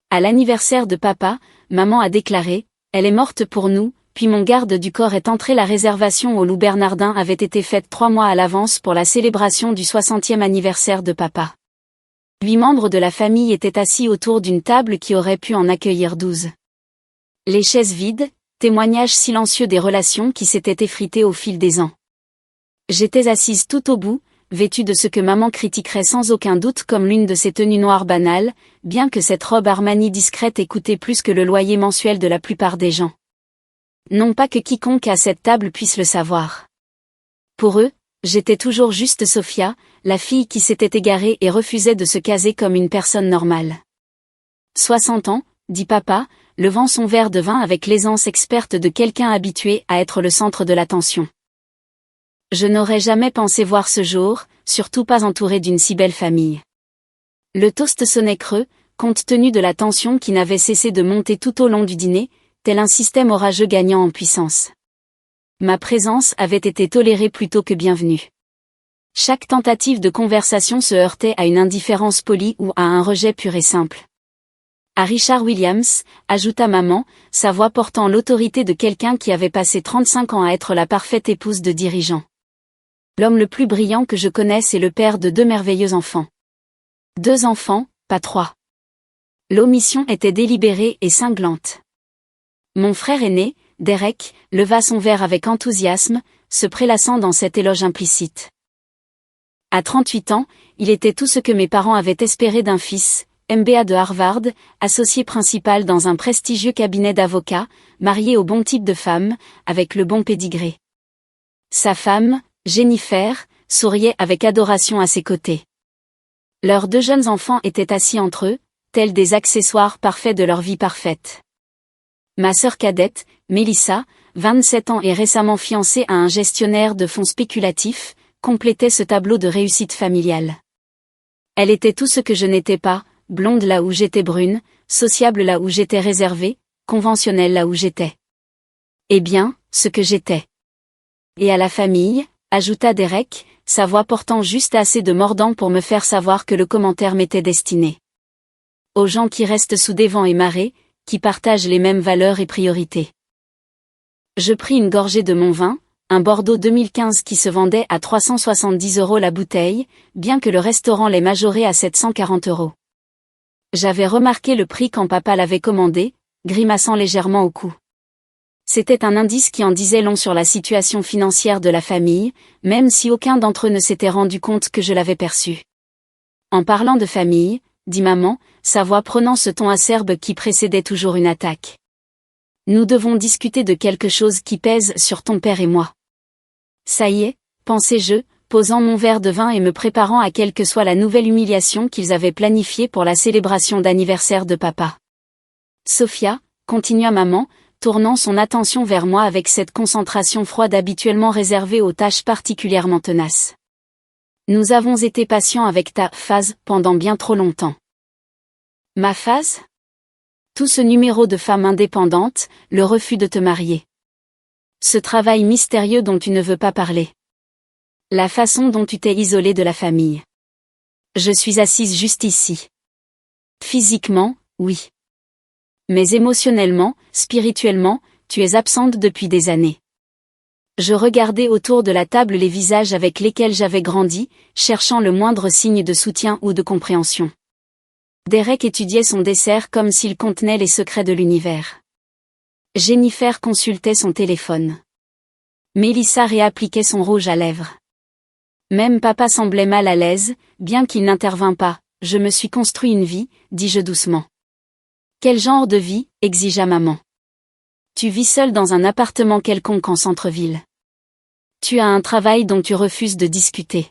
À l'anniversaire de papa, maman a déclaré « Elle est morte pour nous », puis mon garde du corps est entré. La réservation au Loup Bernardin avait été faite 3 mois à l'avance pour la célébration du 60e anniversaire de papa. 8 membres de la famille étaient assis autour d'une table qui aurait pu en accueillir 12. Les chaises vides, témoignage silencieux des relations qui s'étaient effritées au fil des ans. J'étais assise tout au bout, vêtue de ce que maman critiquerait sans aucun doute comme l'une de ses tenues noires banales, bien que cette robe Armani discrète ait coûté plus que le loyer mensuel de la plupart des gens. Non pas que quiconque à cette table puisse le savoir. Pour eux, j'étais toujours juste Sophia, la fille qui s'était égarée et refusait de se caser comme une personne normale. 60 ans, dit papa, levant son verre de vin avec l'aisance experte de quelqu'un habitué à être le centre de l'attention. Je n'aurais jamais pensé voir ce jour, surtout pas entouré d'une si belle famille. Le toast sonnait creux, compte tenu de la tension qui n'avait cessé de monter tout au long du dîner, tel un système orageux gagnant en puissance. Ma présence avait été tolérée plutôt que bienvenue. Chaque tentative de conversation se heurtait à une indifférence polie ou à un rejet pur et simple. À Richard Williams, ajouta maman, sa voix portant l'autorité de quelqu'un qui avait passé 35 ans à être la parfaite épouse de dirigeant. L'homme le plus brillant que je connaisse est le père de 2 merveilleux enfants. 2 enfants, pas 3. L'omission était délibérée et cinglante. Mon frère aîné, Derek, leva son verre avec enthousiasme, se prélassant dans cet éloge implicite. À 38 ans, il était tout ce que mes parents avaient espéré d'un fils, MBA de Harvard, associé principal dans un prestigieux cabinet d'avocats, marié au bon type de femme, avec le bon pédigré. Sa femme, Jennifer, souriait avec adoration à ses côtés. Leurs 2 jeunes enfants étaient assis entre eux, tels des accessoires parfaits de leur vie parfaite. Ma sœur cadette, Melissa, 27 ans et récemment fiancée à un gestionnaire de fonds spéculatifs, complétait ce tableau de réussite familiale. Elle était tout ce que je n'étais pas, blonde là où j'étais brune, sociable là où j'étais réservée, conventionnelle là où j'étais. Eh bien, ce que j'étais. Et à la famille, ajouta Derek, sa voix portant juste assez de mordant pour me faire savoir que le commentaire m'était destiné. Aux gens qui restent sous des vents et marées, qui partagent les mêmes valeurs et priorités. Je pris une gorgée de mon vin, un Bordeaux 2015 qui se vendait à 370 € la bouteille, bien que le restaurant l'ait majoré à 740 €. J'avais remarqué le prix quand papa l'avait commandé, grimaçant légèrement au cou. C'était un indice qui en disait long sur la situation financière de la famille, même si aucun d'entre eux ne s'était rendu compte que je l'avais perçu. En parlant de famille, dit maman, sa voix prenant ce ton acerbe qui précédait toujours une attaque. Nous devons discuter de quelque chose qui pèse sur ton père et moi. Ça y est, pensai-je, posant mon verre de vin et me préparant à quelle que soit la nouvelle humiliation qu'ils avaient planifiée pour la célébration d'anniversaire de papa. Sophia, continua maman, tournant son attention vers moi avec cette concentration froide habituellement réservée aux tâches particulièrement tenaces. Nous avons été patients avec ta phase pendant bien trop longtemps. Ma phase ? Tout ce numéro de femme indépendante, le refus de te marier. Ce travail mystérieux dont tu ne veux pas parler. La façon dont tu t'es isolée de la famille. Je suis assise juste ici. Physiquement, oui. Mais émotionnellement, spirituellement, tu es absente depuis des années. Je regardais autour de la table les visages avec lesquels j'avais grandi, cherchant le moindre signe de soutien ou de compréhension. Derek étudiait son dessert comme s'il contenait les secrets de l'univers. Jennifer consultait son téléphone. Melissa réappliquait son rouge à lèvres. Même papa semblait mal à l'aise, bien qu'il n'intervînt pas. Je me suis construit une vie, dis-je doucement. Quel genre de vie, exigea maman. Tu vis seule dans un appartement quelconque en centre-ville. Tu as un travail dont tu refuses de discuter.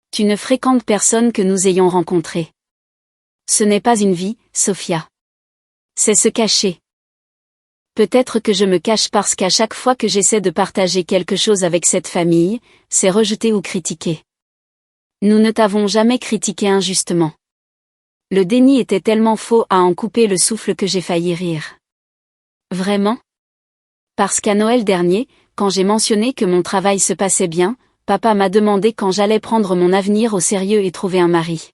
Tu ne fréquentes personne que nous ayons rencontré. Ce n'est pas une vie, Sophia. C'est se cacher. Peut-être que je me cache parce qu'à chaque fois que j'essaie de partager quelque chose avec cette famille, c'est rejeté ou critiqué. Nous ne t'avons jamais critiqué injustement. Le déni était tellement faux à en couper le souffle que j'ai failli rire. Vraiment ? Parce qu'à Noël dernier, quand j'ai mentionné que mon travail se passait bien, papa m'a demandé quand j'allais prendre mon avenir au sérieux et trouver un mari.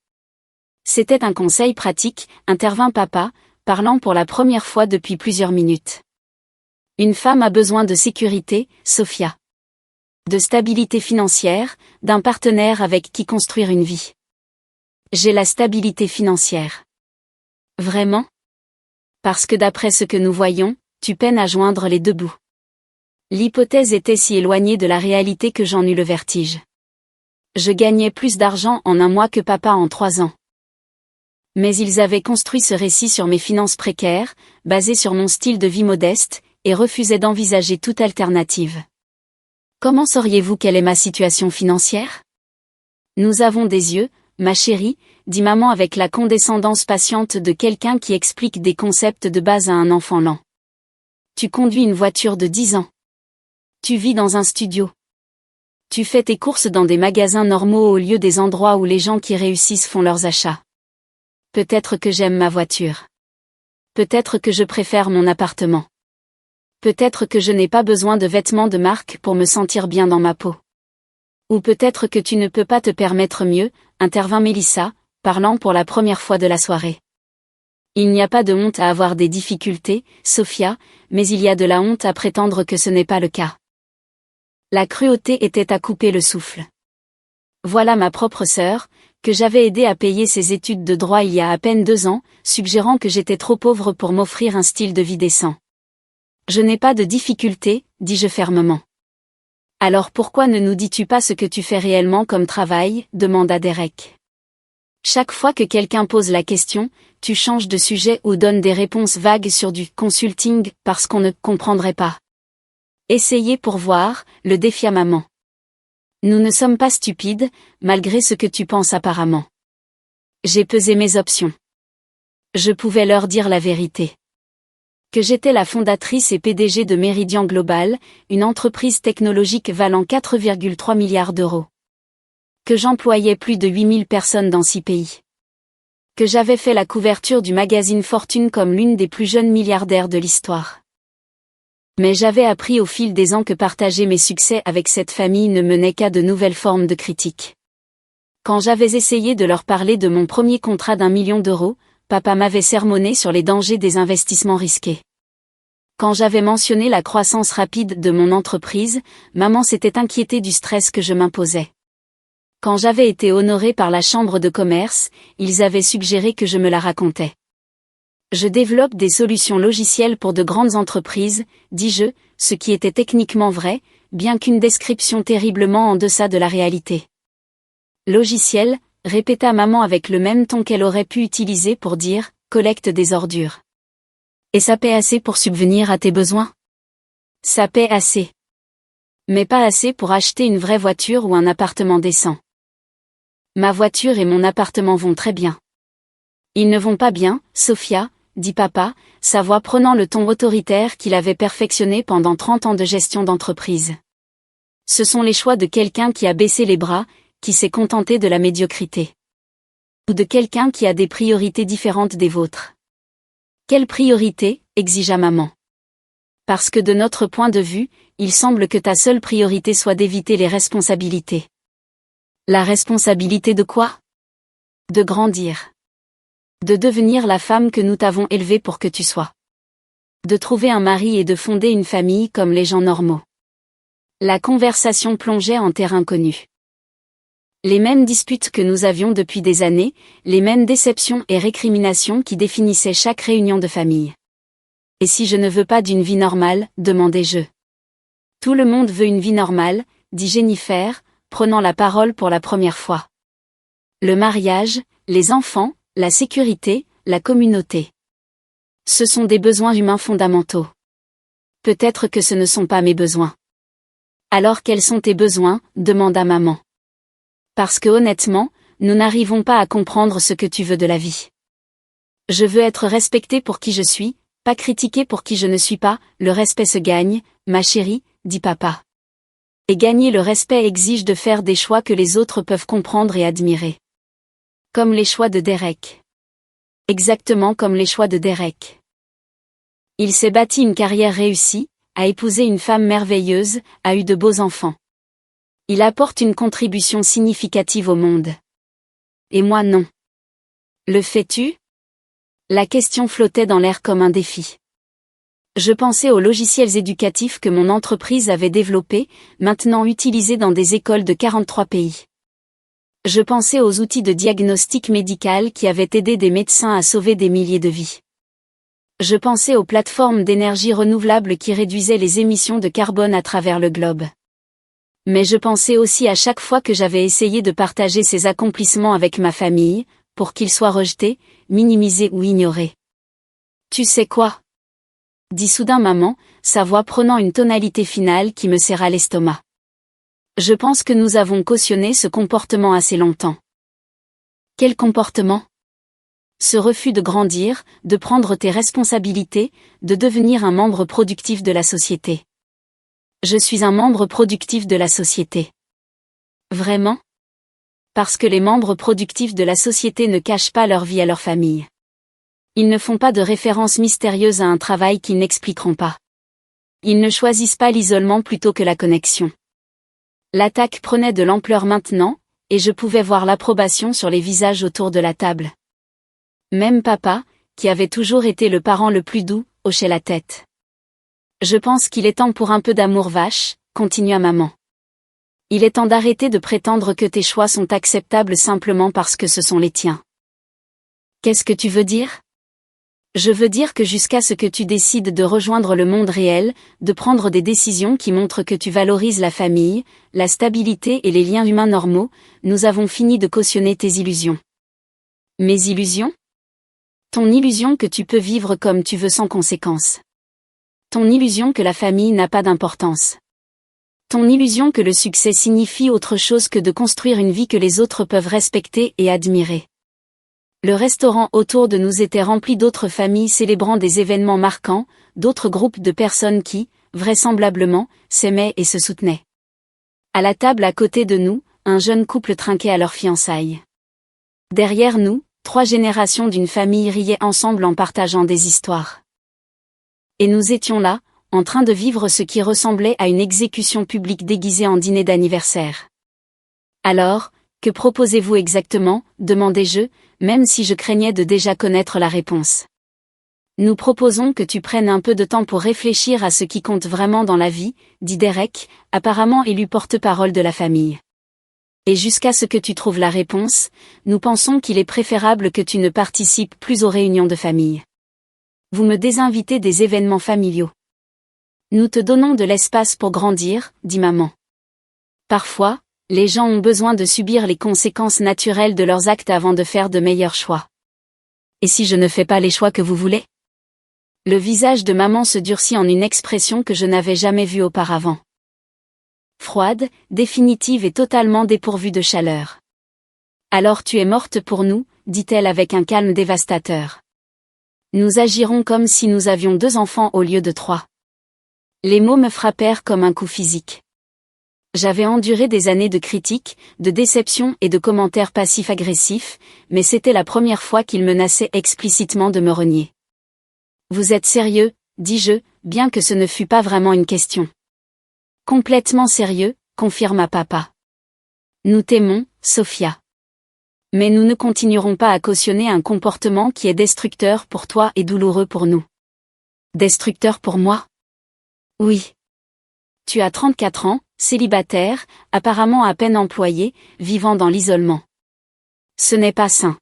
C'était un conseil pratique, intervint papa, parlant pour la première fois depuis plusieurs minutes. Une femme a besoin de sécurité, Sophia. De stabilité financière, d'un partenaire avec qui construire une vie. J'ai la stabilité financière. Vraiment? Parce que d'après ce que nous voyons, tu peines à joindre les deux bouts. L'hypothèse était si éloignée de la réalité que j'en eus le vertige. Je gagnais plus d'argent en un mois que papa en 3 ans. Mais ils avaient construit ce récit sur mes finances précaires, basé sur mon style de vie modeste, et refusaient d'envisager toute alternative. Comment sauriez-vous quelle est ma situation financière? Nous avons des yeux, ma chérie, dit maman avec la condescendance patiente de quelqu'un qui explique des concepts de base à un enfant lent. Tu conduis une voiture de 10 ans. Tu vis dans un studio. Tu fais tes courses dans des magasins normaux au lieu des endroits où les gens qui réussissent font leurs achats. Peut-être que j'aime ma voiture. Peut-être que je préfère mon appartement. Peut-être que je n'ai pas besoin de vêtements de marque pour me sentir bien dans ma peau. Ou peut-être que tu ne peux pas te permettre mieux, intervint Mélissa, parlant pour la première fois de la soirée. Il n'y a pas de honte à avoir des difficultés, Sophia, mais il y a de la honte à prétendre que ce n'est pas le cas. La cruauté était à couper le souffle. Voilà ma propre sœur, que j'avais aidé à payer ses études de droit il y a à peine 2 ans, suggérant que j'étais trop pauvre pour m'offrir un style de vie décent. Je n'ai pas de difficulté, dis-je fermement. Alors pourquoi ne nous dis-tu pas ce que tu fais réellement comme travail, demanda Derek. Chaque fois que quelqu'un pose la question, tu changes de sujet ou donnes des réponses vagues sur du consulting parce qu'on ne comprendrait pas. Essayez pour voir, le défia maman. Nous ne sommes pas stupides, malgré ce que tu penses apparemment. J'ai pesé mes options. Je pouvais leur dire la vérité. Que j'étais la fondatrice et PDG de Meridian Global, une entreprise technologique valant 4,3 milliards d'euros. Que j'employais plus de 8000 personnes dans 6 pays. Que j'avais fait la couverture du magazine Fortune comme l'une des plus jeunes milliardaires de l'histoire. Mais j'avais appris au fil des ans que partager mes succès avec cette famille ne menait qu'à de nouvelles formes de critiques. Quand j'avais essayé de leur parler de mon premier contrat d'1 million d'euros, papa m'avait sermonné sur les dangers des investissements risqués. Quand j'avais mentionné la croissance rapide de mon entreprise, maman s'était inquiétée du stress que je m'imposais. Quand j'avais été honorée par la chambre de commerce, ils avaient suggéré que je me la racontais. Je développe des solutions logicielles pour de grandes entreprises, dis-je, ce qui était techniquement vrai, bien qu'une description terriblement en deçà de la réalité. Logiciel, répéta maman avec le même ton qu'elle aurait pu utiliser pour dire « collecte des ordures ». Et ça paie assez pour subvenir à tes besoins? Ça paie assez. Mais pas assez pour acheter une vraie voiture ou un appartement décent. Ma voiture et mon appartement vont très bien. Ils ne vont pas bien, Sophia, dit papa, sa voix prenant le ton autoritaire qu'il avait perfectionné pendant 30 ans de gestion d'entreprise. Ce sont les choix de quelqu'un qui a baissé les bras, qui s'est contenté de la médiocrité. Ou de quelqu'un qui a des priorités différentes des vôtres. Quelle priorité, exigea maman. Parce que de notre point de vue, il semble que ta seule priorité soit d'éviter les responsabilités. La responsabilité de quoi? De grandir. De devenir la femme que nous t'avons élevée pour que tu sois. De trouver un mari et de fonder une famille comme les gens normaux. La conversation plongeait en terrain connu. Les mêmes disputes que nous avions depuis des années, les mêmes déceptions et récriminations qui définissaient chaque réunion de famille. Et si je ne veux pas d'une vie normale, demandai-je. Tout le monde veut une vie normale, dit Jennifer, prenant la parole pour la première fois. Le mariage, les enfants, la sécurité, la communauté. Ce sont des besoins humains fondamentaux. Peut-être que ce ne sont pas mes besoins. Alors quels sont tes besoins, demanda maman. Parce que honnêtement, nous n'arrivons pas à comprendre ce que tu veux de la vie. Je veux être respectée pour qui je suis, pas critiquée pour qui je ne suis pas, le respect se gagne, ma chérie, dit papa. Et gagner le respect exige de faire des choix que les autres peuvent comprendre et admirer. Comme les choix de Derek. Exactement comme les choix de Derek. Il s'est bâti une carrière réussie, a épousé une femme merveilleuse, a eu de beaux enfants. Il apporte une contribution significative au monde. Et moi non. Le fais-tu? La question flottait dans l'air comme un défi. Je pensais aux logiciels éducatifs que mon entreprise avait développés, maintenant utilisés dans des écoles de 43 pays. Je pensais aux outils de diagnostic médical qui avaient aidé des médecins à sauver des milliers de vies. Je pensais aux plateformes d'énergie renouvelable qui réduisaient les émissions de carbone à travers le globe. Mais je pensais aussi à chaque fois que j'avais essayé de partager ces accomplissements avec ma famille, pour qu'ils soient rejetés, minimisés ou ignorés. Tu sais quoi? Dit soudain maman, sa voix prenant une tonalité finale qui me serra l'estomac. Je pense que nous avons cautionné ce comportement assez longtemps. Quel comportement? Ce refus de grandir, de prendre tes responsabilités, de devenir un membre productif de la société. Je suis un membre productif de la société. Vraiment? Parce que les membres productifs de la société ne cachent pas leur vie à leur famille. Ils ne font pas de références mystérieuses à un travail qu'ils n'expliqueront pas. Ils ne choisissent pas l'isolement plutôt que la connexion. L'attaque prenait de l'ampleur maintenant, et je pouvais voir l'approbation sur les visages autour de la table. Même papa, qui avait toujours été le parent le plus doux, hochait la tête. Je pense qu'il est temps pour un peu d'amour vache, continua maman. Il est temps d'arrêter de prétendre que tes choix sont acceptables simplement parce que ce sont les tiens. Qu'est-ce que tu veux dire? Je veux dire que jusqu'à ce que tu décides de rejoindre le monde réel, de prendre des décisions qui montrent que tu valorises la famille, la stabilité et les liens humains normaux, nous avons fini de cautionner tes illusions. Mes illusions? Ton illusion que tu peux vivre comme tu veux sans conséquence. Ton illusion que la famille n'a pas d'importance. Ton illusion que le succès signifie autre chose que de construire une vie que les autres peuvent respecter et admirer. Le restaurant autour de nous était rempli d'autres familles célébrant des événements marquants, d'autres groupes de personnes qui, vraisemblablement, s'aimaient et se soutenaient. À la table à côté de nous, un jeune couple trinquait à leurs fiançailles. Derrière nous, 3 générations d'une famille riaient ensemble en partageant des histoires. Et nous étions là, en train de vivre ce qui ressemblait à une exécution publique déguisée en dîner d'anniversaire. Alors, que proposez-vous exactement, demandai-je, même si je craignais de déjà connaître la réponse. Nous proposons que tu prennes un peu de temps pour réfléchir à ce qui compte vraiment dans la vie, dit Derek, apparemment élu porte-parole de la famille. Et jusqu'à ce que tu trouves la réponse, nous pensons qu'il est préférable que tu ne participes plus aux réunions de famille. Vous me désinvitez des événements familiaux. Nous te donnons de l'espace pour grandir, dit maman. Parfois, les gens ont besoin de subir les conséquences naturelles de leurs actes avant de faire de meilleurs choix. Et si je ne fais pas les choix que vous voulez? Le visage de maman se durcit en une expression que je n'avais jamais vue auparavant. Froide, définitive et totalement dépourvue de chaleur. Alors tu es morte pour nous, dit-elle avec un calme dévastateur. Nous agirons comme si nous avions 2 enfants au lieu de 3. Les mots me frappèrent comme un coup physique. J'avais enduré des années de critiques, de déceptions et de commentaires passifs-agressifs, mais c'était la première fois qu'il menaçait explicitement de me renier. Vous êtes sérieux, dis-je, bien que ce ne fût pas vraiment une question. Complètement sérieux, confirma papa. Nous t'aimons, Sophia. Mais nous ne continuerons pas à cautionner un comportement qui est destructeur pour toi et douloureux pour nous. Destructeur pour moi? Oui. Tu as 34 ans, célibataire, apparemment à peine employé, vivant dans l'isolement. Ce n'est pas sain.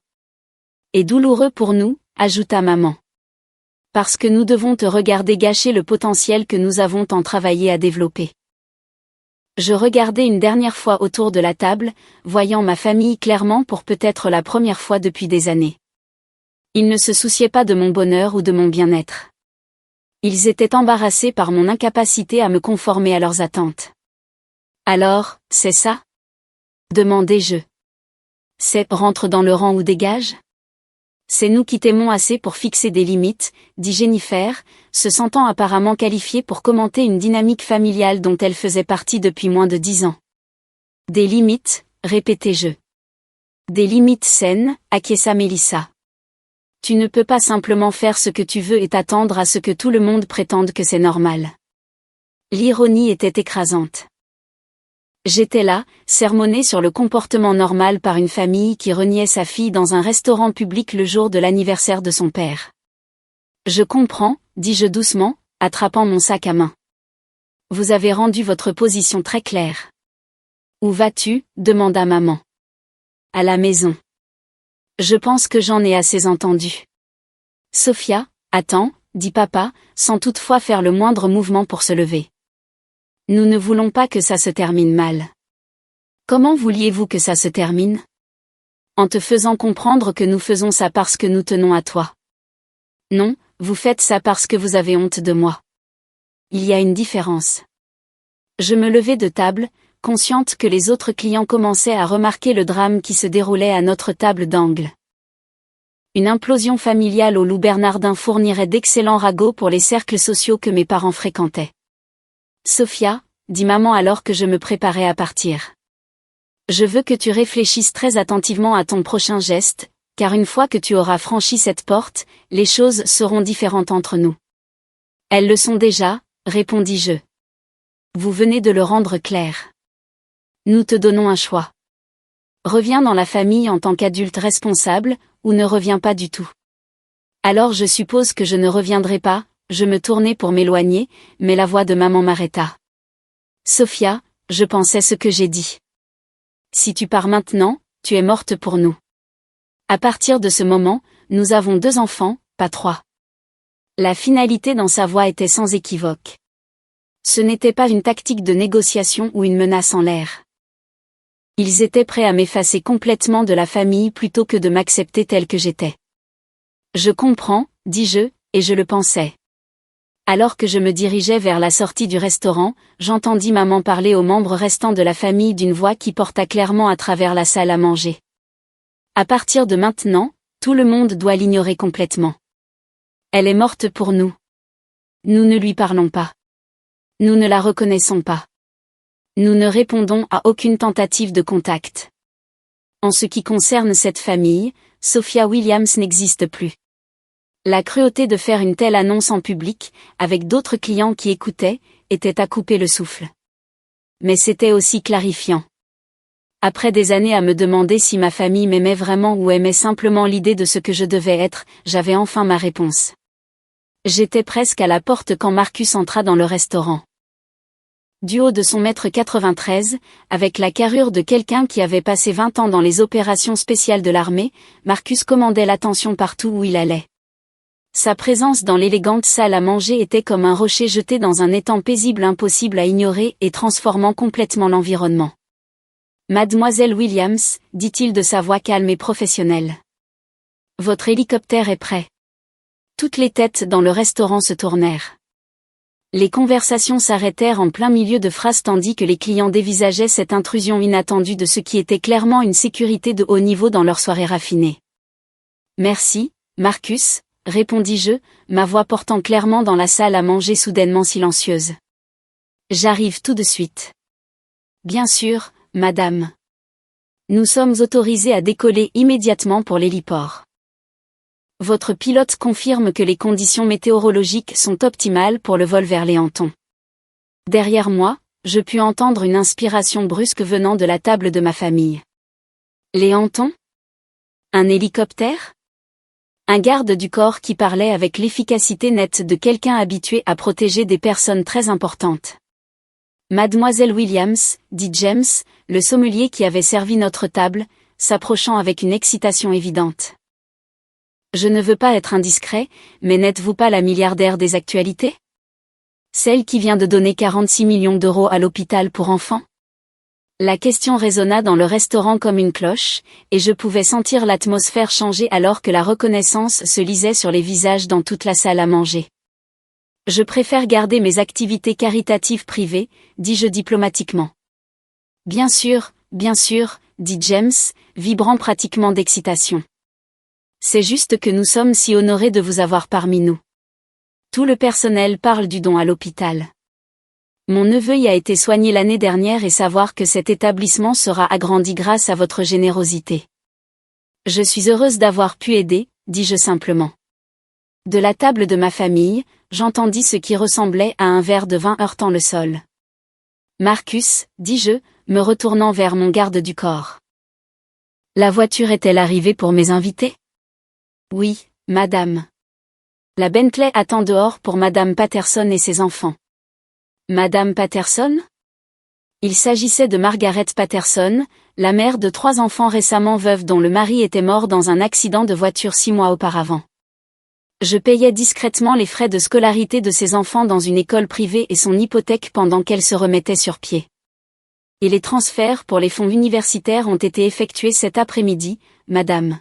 Et douloureux pour nous, ajouta maman. Parce que nous devons te regarder gâcher le potentiel que nous avons tant travaillé à développer. Je regardai une dernière fois autour de la table, voyant ma famille clairement pour peut-être la première fois depuis des années. Ils ne se souciaient pas de mon bonheur ou de mon bien-être. Ils étaient embarrassés par mon incapacité à me conformer à leurs attentes. Alors, c'est ça? Demandai-je. C'est rentre dans le rang ou dégage? C'est nous qui t'aimons assez pour fixer des limites, dit Jennifer, se sentant apparemment qualifiée pour commenter une dynamique familiale dont elle faisait partie depuis moins de 10 ans. Des limites, répétai-je. Des limites saines, acquiesça Mélissa. Tu ne peux pas simplement faire ce que tu veux et t'attendre à ce que tout le monde prétende que c'est normal. L'ironie était écrasante. J'étais là, sermonnée sur le comportement normal par une famille qui reniait sa fille dans un restaurant public le jour de l'anniversaire de son père. Je comprends, dis-je doucement, attrapant mon sac à main. Vous avez rendu votre position très claire. Où vas-tu ? Demanda maman. À la maison. Je pense que j'en ai assez entendu. Sophia, attends, dit papa, sans toutefois faire le moindre mouvement pour se lever. Nous ne voulons pas que ça se termine mal. Comment vouliez-vous que ça se termine ? En te faisant comprendre que nous faisons ça parce que nous tenons à toi. Non, vous faites ça parce que vous avez honte de moi. Il y a une différence. Je me levai de table, consciente que les autres clients commençaient à remarquer le drame qui se déroulait à notre table d'angle. Une implosion familiale au Loup Bernardin fournirait d'excellents ragots pour les cercles sociaux que mes parents fréquentaient. Sophia, dit maman alors que je me préparais à partir. Je veux que tu réfléchisses très attentivement à ton prochain geste, car une fois que tu auras franchi cette porte, les choses seront différentes entre nous. Elles le sont déjà, répondis-je. Vous venez de le rendre clair. Nous te donnons un choix. Reviens dans la famille en tant qu'adulte responsable, ou ne reviens pas du tout. Alors je suppose que je ne reviendrai pas. Je me tournai pour m'éloigner, mais la voix de maman m'arrêta. Sophia, je pensais ce que j'ai dit. Si tu pars maintenant, tu es morte pour nous. À partir de ce moment, nous avons 2 enfants, pas 3. La finalité dans sa voix était sans équivoque. Ce n'était pas une tactique de négociation ou une menace en l'air. Ils étaient prêts à m'effacer complètement de la famille plutôt que de m'accepter telle que j'étais. Je comprends, dis-je, et je le pensais. Alors que je me dirigeais vers la sortie du restaurant, j'entendis maman parler aux membres restants de la famille d'une voix qui porta clairement à travers la salle à manger. À partir de maintenant, tout le monde doit l'ignorer complètement. Elle est morte pour nous. Nous ne lui parlons pas. Nous ne la reconnaissons pas. Nous ne répondons à aucune tentative de contact. En ce qui concerne cette famille, Sophia Williams n'existe plus. La cruauté de faire une telle annonce en public, avec d'autres clients qui écoutaient, était à couper le souffle. Mais c'était aussi clarifiant. Après des années à me demander si ma famille m'aimait vraiment ou aimait simplement l'idée de ce que je devais être, j'avais enfin ma réponse. J'étais presque à la porte quand Marcus entra dans le restaurant. Du haut de son 1,93 m, avec la carrure de quelqu'un qui avait passé 20 ans dans les opérations spéciales de l'armée, Marcus commandait l'attention partout où il allait. Sa présence dans l'élégante salle à manger était comme un rocher jeté dans un étang paisible impossible à ignorer et transformant complètement l'environnement. Mademoiselle Williams, dit-il de sa voix calme et professionnelle. Votre hélicoptère est prêt. Toutes les têtes dans le restaurant se tournèrent. Les conversations s'arrêtèrent en plein milieu de phrases tandis que les clients dévisageaient cette intrusion inattendue de ce qui était clairement une sécurité de haut niveau dans leur soirée raffinée. Merci, Marcus, répondis-je, ma voix portant clairement dans la salle à manger soudainement silencieuse. J'arrive tout de suite. Bien sûr, madame. Nous sommes autorisés à décoller immédiatement pour l'héliport. Votre pilote confirme que les conditions météorologiques sont optimales pour le vol vers les Hantons. Derrière moi, je pus entendre une inspiration brusque venant de la table de ma famille. Les Hantons ? Un hélicoptère ? Un garde du corps qui parlait avec l'efficacité nette de quelqu'un habitué à protéger des personnes très importantes. Mademoiselle Williams, dit James, le sommelier qui avait servi notre table, s'approchant avec une excitation évidente. Je ne veux pas être indiscret, mais n'êtes-vous pas la milliardaire des actualités ? Celle qui vient de donner 46 millions d'euros à l'hôpital pour enfants ? La question résonna dans le restaurant comme une cloche, et je pouvais sentir l'atmosphère changer alors que la reconnaissance se lisait sur les visages dans toute la salle à manger. Je préfère garder mes activités caritatives privées, dis-je diplomatiquement. Bien sûr, dit James, vibrant pratiquement d'excitation. C'est juste que nous sommes si honorés de vous avoir parmi nous. Tout le personnel parle du don à l'hôpital. Mon neveu y a été soigné l'année dernière et savoir que cet établissement sera agrandi grâce à votre générosité. Je suis heureuse d'avoir pu aider, dis-je simplement. De la table de ma famille, j'entendis ce qui ressemblait à un verre de vin heurtant le sol. Marcus, dis-je, me retournant vers mon garde du corps. La voiture est-elle arrivée pour mes invités? Oui, madame. La Bentley attend dehors pour madame Patterson et ses enfants. Madame Patterson? Il s'agissait de Margaret Patterson, la mère de 3 enfants récemment veuve dont le mari était mort dans un accident de voiture 6 mois auparavant. Je payais discrètement les frais de scolarité de ses enfants dans une école privée et son hypothèque pendant qu'elle se remettait sur pied. Et les transferts pour les fonds universitaires ont été effectués cet après-midi, madame.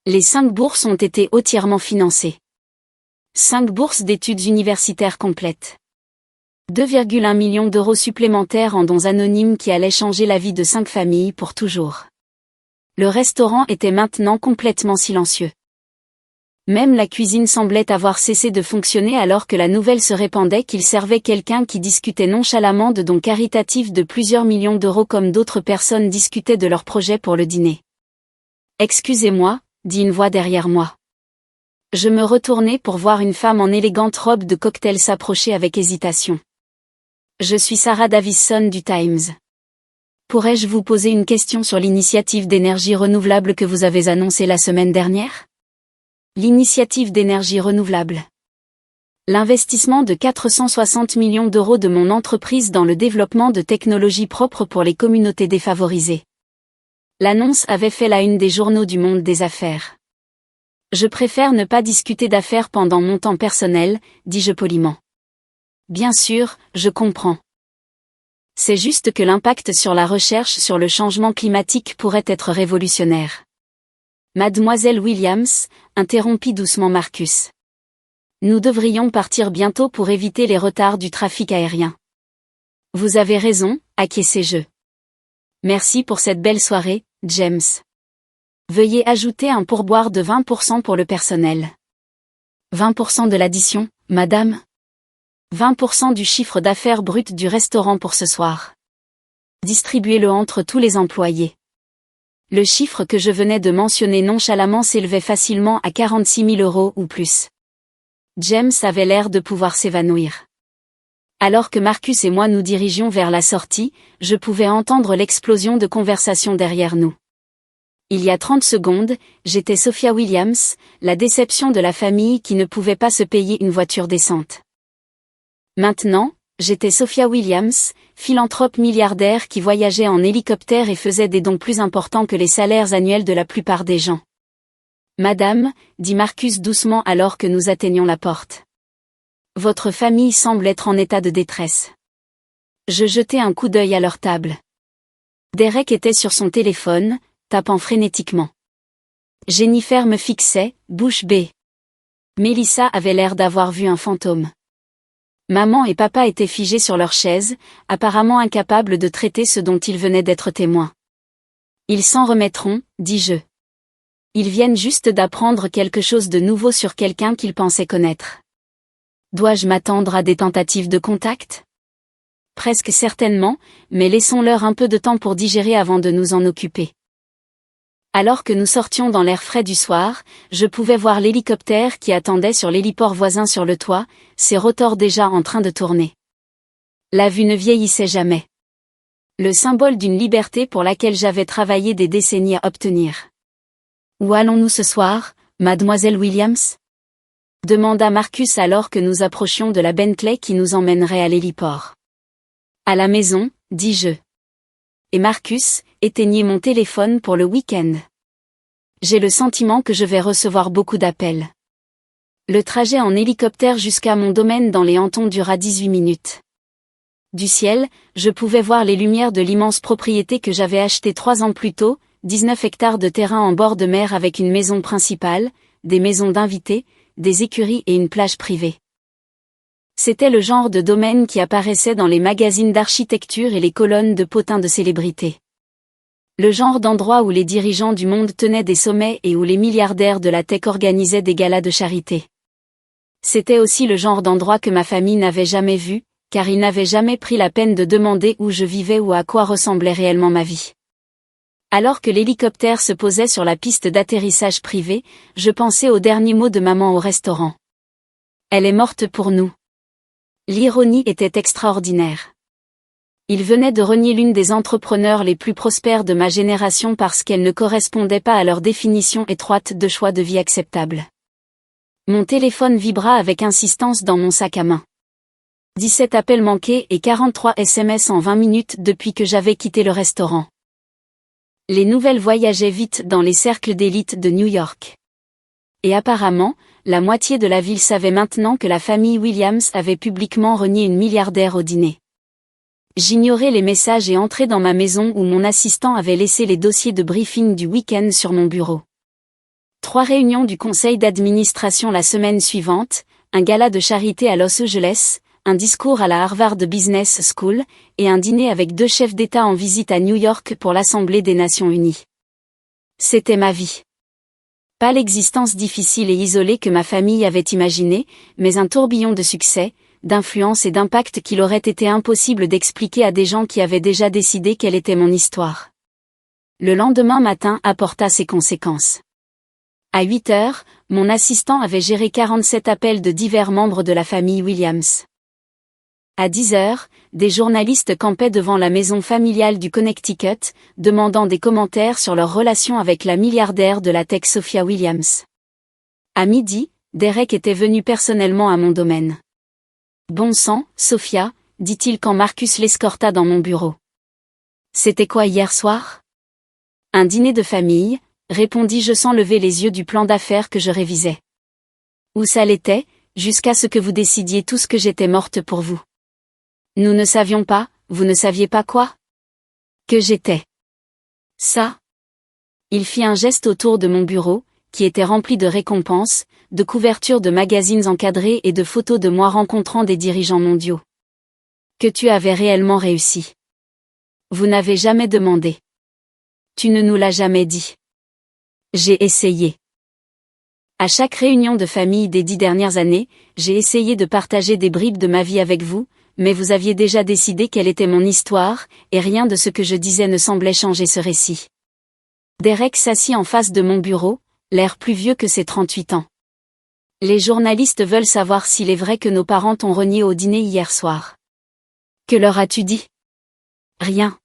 Les 5 bourses ont été entièrement financées. 5 bourses d'études universitaires complètes. 2,1 millions d'euros supplémentaires en dons anonymes qui allaient changer la vie de 5 familles pour toujours. Le restaurant était maintenant complètement silencieux. Même la cuisine semblait avoir cessé de fonctionner alors que la nouvelle se répandait qu'il servait quelqu'un qui discutait nonchalamment de dons caritatifs de plusieurs millions d'euros comme d'autres personnes discutaient de leurs projets pour le dîner. « Excusez-moi », dit une voix derrière moi. Je me retournai pour voir une femme en élégante robe de cocktail s'approcher avec hésitation. Je suis Sarah Davison du Times. Pourrais-je vous poser une question sur l'initiative d'énergie renouvelable que vous avez annoncée la semaine dernière? L'initiative d'énergie renouvelable. L'investissement de 460 millions d'euros de mon entreprise dans le développement de technologies propres pour les communautés défavorisées. L'annonce avait fait la une des journaux du monde des affaires. Je préfère ne pas discuter d'affaires pendant mon temps personnel, dis-je poliment. Bien sûr, je comprends. C'est juste que l'impact sur la recherche sur le changement climatique pourrait être révolutionnaire. Mademoiselle Williams, interrompit doucement Marcus. Nous devrions partir bientôt pour éviter les retards du trafic aérien. Vous avez raison, acquiesçai-je. Merci pour cette belle soirée, James. Veuillez ajouter un pourboire de 20% pour le personnel. 20% de l'addition, madame? 20% du chiffre d'affaires brut du restaurant pour ce soir. Distribuez-le entre tous les employés. Le chiffre que je venais de mentionner nonchalamment s'élevait facilement à 46 000 euros ou plus. James avait l'air de pouvoir s'évanouir. Alors que Marcus et moi nous dirigions vers la sortie, je pouvais entendre l'explosion de conversation derrière nous. Il y a 30 secondes, j'étais Sophia Williams, la déception de la famille qui ne pouvait pas se payer une voiture décente. Maintenant, j'étais Sophia Williams, philanthrope milliardaire qui voyageait en hélicoptère et faisait des dons plus importants que les salaires annuels de la plupart des gens. Madame, dit Marcus doucement alors que nous atteignions la porte. Votre famille semble être en état de détresse. Je jetai un coup d'œil à leur table. Derek était sur son téléphone, tapant frénétiquement. Jennifer me fixait, bouche bée. Melissa avait l'air d'avoir vu un fantôme. Maman et papa étaient figés sur leur chaise, apparemment incapables de traiter ce dont ils venaient d'être témoins. Ils s'en remettront, dis-je. Ils viennent juste d'apprendre quelque chose de nouveau sur quelqu'un qu'ils pensaient connaître. Dois-je m'attendre à des tentatives de contact? Presque certainement, mais laissons-leur un peu de temps pour digérer avant de nous en occuper. Alors que nous sortions dans l'air frais du soir, je pouvais voir l'hélicoptère qui attendait sur l'héliport voisin sur le toit, ses rotors déjà en train de tourner. La vue ne vieillissait jamais. Le symbole d'une liberté pour laquelle j'avais travaillé des décennies à obtenir. Où allons-nous ce soir, mademoiselle Williams? Demanda Marcus alors que nous approchions de la Bentley qui nous emmènerait à l'héliport. À la maison, dis-je. Et Marcus, éteignez mon téléphone pour le week-end. J'ai le sentiment que je vais recevoir beaucoup d'appels. Le trajet en hélicoptère jusqu'à mon domaine dans les Hamptons dura 18 minutes. Du ciel, je pouvais voir les lumières de l'immense propriété que j'avais achetée 3 ans plus tôt, 19 hectares de terrain en bord de mer avec une maison principale, des maisons d'invités, des écuries et une plage privée. C'était le genre de domaine qui apparaissait dans les magazines d'architecture et les colonnes de potins de célébrités. Le genre d'endroit où les dirigeants du monde tenaient des sommets et où les milliardaires de la tech organisaient des galas de charité. C'était aussi le genre d'endroit que ma famille n'avait jamais vu, car ils n'avaient jamais pris la peine de demander où je vivais ou à quoi ressemblait réellement ma vie. Alors que l'hélicoptère se posait sur la piste d'atterrissage privée, je pensais aux derniers mots de maman au restaurant. Elle est morte pour nous. L'ironie était extraordinaire. Il venait de renier l'une des entrepreneurs les plus prospères de ma génération parce qu'elle ne correspondait pas à leur définition étroite de choix de vie acceptable. Mon téléphone vibra avec insistance dans mon sac à main. 17 appels manqués et 43 SMS en 20 minutes depuis que j'avais quitté le restaurant. Les nouvelles voyageaient vite dans les cercles d'élite de New York. Et apparemment, la moitié de la ville savait maintenant que la famille Williams avait publiquement renié une milliardaire au dîner. J'ignorais les messages et entrais dans ma maison où mon assistant avait laissé les dossiers de briefing du week-end sur mon bureau. 3 réunions du conseil d'administration la semaine suivante, un gala de charité à Los Angeles, un discours à la Harvard Business School, et un dîner avec 2 chefs d'État en visite à New York pour l'Assemblée des Nations Unies. C'était ma vie. Pas l'existence difficile et isolée que ma famille avait imaginée, mais un tourbillon de succès, d'influence et d'impact qu'il aurait été impossible d'expliquer à des gens qui avaient déjà décidé quelle était mon histoire. Le lendemain matin apporta ses conséquences. À 8 heures, mon assistant avait géré 47 appels de divers membres de la famille Williams. À 10 heures, des journalistes campaient devant la maison familiale du Connecticut, demandant des commentaires sur leur relation avec la milliardaire de la tech Sophia Williams. À midi, Derek était venu personnellement à mon domaine. « Bon sang, Sophia », dit-il quand Marcus l'escorta dans mon bureau. « C'était quoi hier soir ?»« Un dîner de famille », répondis-je sans lever les yeux du plan d'affaires que je révisais. « Où ça l'était, jusqu'à ce que vous décidiez tous que j'étais morte pour vous. » « Nous ne savions pas, vous ne saviez pas quoi ? » ?»« Que j'étais. » »« Ça ?» Il fit un geste autour de mon bureau, qui était rempli de récompenses, de couvertures de magazines encadrés et de photos de moi rencontrant des dirigeants mondiaux. « Que tu avais réellement réussi. Vous n'avez jamais demandé. Tu ne nous l'as jamais dit. J'ai essayé. À chaque réunion de famille des 10 dernières années, j'ai essayé de partager des bribes de ma vie avec vous, mais vous aviez déjà décidé quelle était mon histoire, et rien de ce que je disais ne semblait changer ce récit. Derek s'assit en face de mon bureau, l'air plus vieux que ses 38 ans. Les journalistes veulent savoir s'il est vrai que nos parents t'ont renié au dîner hier soir. Que leur as-tu dit ? Rien.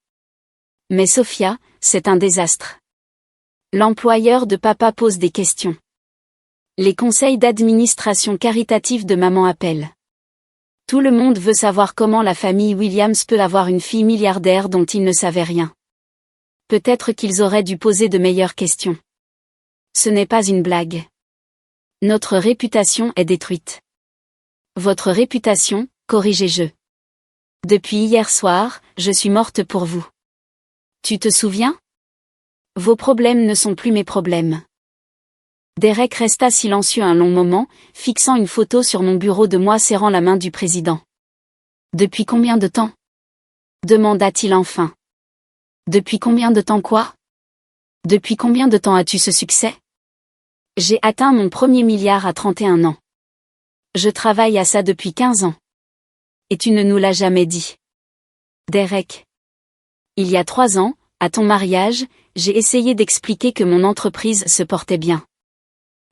Mais Sophia, c'est un désastre. L'employeur de papa pose des questions. Les conseils d'administration caritatifs de maman appellent. Tout le monde veut savoir comment la famille Williams peut avoir une fille milliardaire dont ils ne savaient rien. Peut-être qu'ils auraient dû poser de meilleures questions. Ce n'est pas une blague. Notre réputation est détruite. Votre réputation, corrigez-je. Depuis hier soir, je suis morte pour vous. Tu te souviens ? Vos problèmes ne sont plus mes problèmes. Derek resta silencieux un long moment, fixant une photo sur mon bureau de moi serrant la main du président. « Depuis combien de temps ?» demanda-t-il enfin. « Depuis combien de temps quoi ? Depuis combien de temps as-tu ce succès ? J'ai atteint mon premier milliard à 31 ans. Je travaille à ça depuis 15 ans. Et tu ne nous l'as jamais dit. Derek. Il y a 3 ans, à ton mariage, j'ai essayé d'expliquer que mon entreprise se portait bien.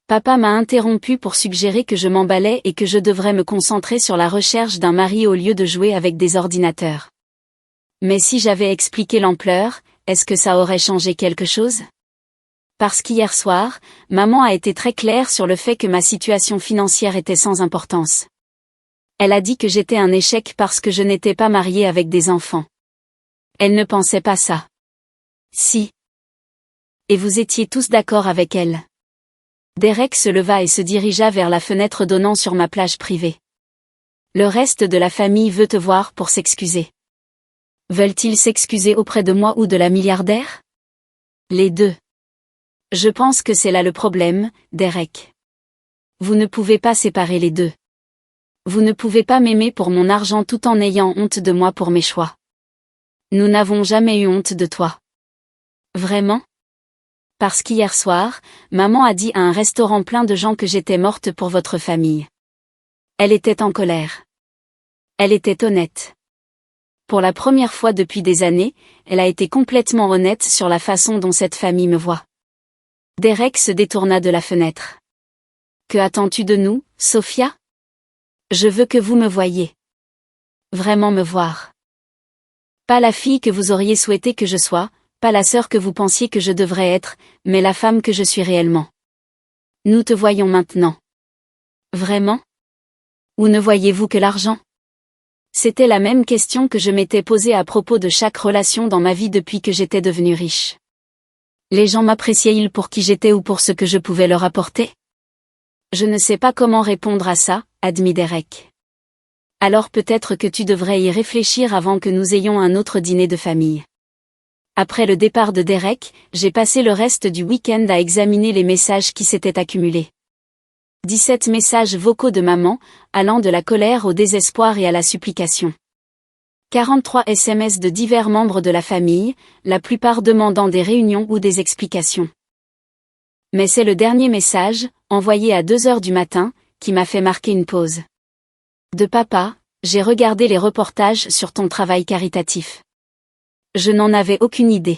Papa m'a interrompu pour suggérer que je m'emballais et que je devrais me concentrer sur la recherche d'un mari au lieu de jouer avec des ordinateurs. Mais si j'avais expliqué l'ampleur, est-ce que ça aurait changé quelque chose ? Parce qu'hier soir, maman a été très claire sur le fait que ma situation financière était sans importance. Elle a dit que j'étais un échec parce que je n'étais pas mariée avec des enfants. Elle ne pensait pas ça. Si. Et vous étiez tous d'accord avec elle. Derek se leva et se dirigea vers la fenêtre donnant sur ma plage privée. Le reste de la famille veut te voir pour s'excuser. Veulent-ils s'excuser auprès de moi ou de la milliardaire ? Les deux. Je pense que c'est là le problème, Derek. Vous ne pouvez pas séparer les deux. Vous ne pouvez pas m'aimer pour mon argent tout en ayant honte de moi pour mes choix. Nous n'avons jamais eu honte de toi. Vraiment ? Parce qu'hier soir, maman a dit à un restaurant plein de gens que j'étais morte pour votre famille. Elle était en colère. Elle était honnête. Pour la première fois depuis des années, elle a été complètement honnête sur la façon dont cette famille me voit. Derek se détourna de la fenêtre. Que attends-tu de nous, Sophia ? Je veux que vous me voyiez. Vraiment me voir. Pas la fille que vous auriez souhaité que je sois, pas la sœur que vous pensiez que je devrais être, mais la femme que je suis réellement. Nous te voyons maintenant. Vraiment? Ou ne voyez-vous que l'argent? C'était la même question que je m'étais posée à propos de chaque relation dans ma vie depuis que j'étais devenue riche. Les gens m'appréciaient-ils pour qui j'étais ou pour ce que je pouvais leur apporter? Je ne sais pas comment répondre à ça, admit Derek. Alors peut-être que tu devrais y réfléchir avant que nous ayons un autre dîner de famille. Après le départ de Derek, j'ai passé le reste du week-end à examiner les messages qui s'étaient accumulés. 17 messages vocaux de maman, allant de la colère au désespoir et à la supplication. 43 SMS de divers membres de la famille, la plupart demandant des réunions ou des explications. Mais c'est le dernier message, envoyé à 2 heures du matin, qui m'a fait marquer une pause. De papa, j'ai regardé les reportages sur ton travail caritatif. Je n'en avais aucune idée.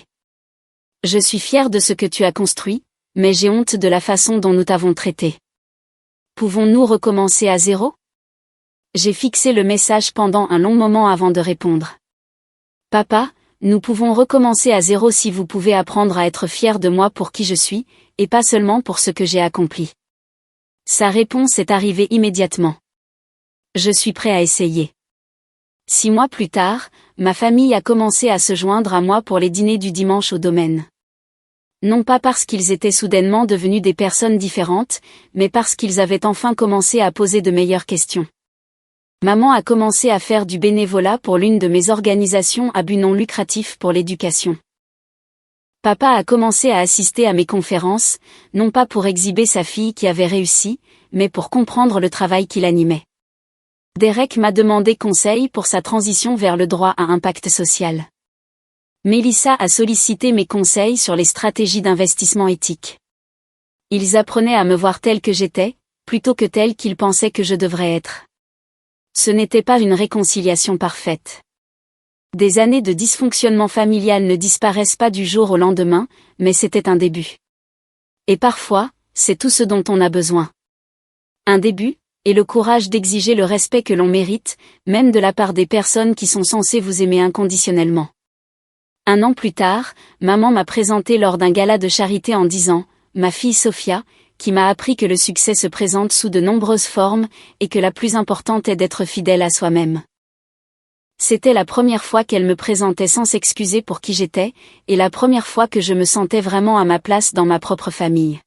Je suis fière de ce que tu as construit, mais j'ai honte de la façon dont nous t'avons traité. Pouvons-nous recommencer à zéro? J'ai fixé le message pendant un long moment avant de répondre. Papa, nous pouvons recommencer à zéro si vous pouvez apprendre à être fier de moi pour qui je suis, et pas seulement pour ce que j'ai accompli. Sa réponse est arrivée immédiatement. Je suis prêt à essayer. 6 mois plus tard, ma famille a commencé à se joindre à moi pour les dîners du dimanche au domaine. Non pas parce qu'ils étaient soudainement devenus des personnes différentes, mais parce qu'ils avaient enfin commencé à poser de meilleures questions. Maman a commencé à faire du bénévolat pour l'une de mes organisations à but non lucratif pour l'éducation. Papa a commencé à assister à mes conférences, non pas pour exhiber sa fille qui avait réussi, mais pour comprendre le travail qu'il animait. Derek m'a demandé conseil pour sa transition vers le droit à impact social. Mélissa a sollicité mes conseils sur les stratégies d'investissement éthique. Ils apprenaient à me voir telle que j'étais, plutôt que telle qu'ils pensaient que je devrais être. Ce n'était pas une réconciliation parfaite. Des années de dysfonctionnement familial ne disparaissent pas du jour au lendemain, mais c'était un début. Et parfois, c'est tout ce dont on a besoin. Un début, et le courage d'exiger le respect que l'on mérite, même de la part des personnes qui sont censées vous aimer inconditionnellement. 1 an plus tard, maman m'a présenté lors d'un gala de charité en disant « Ma fille Sophia », qui m'a appris que le succès se présente sous de nombreuses formes, et que la plus importante est d'être fidèle à soi-même. C'était la première fois qu'elle me présentait sans s'excuser pour qui j'étais, et la première fois que je me sentais vraiment à ma place dans ma propre famille.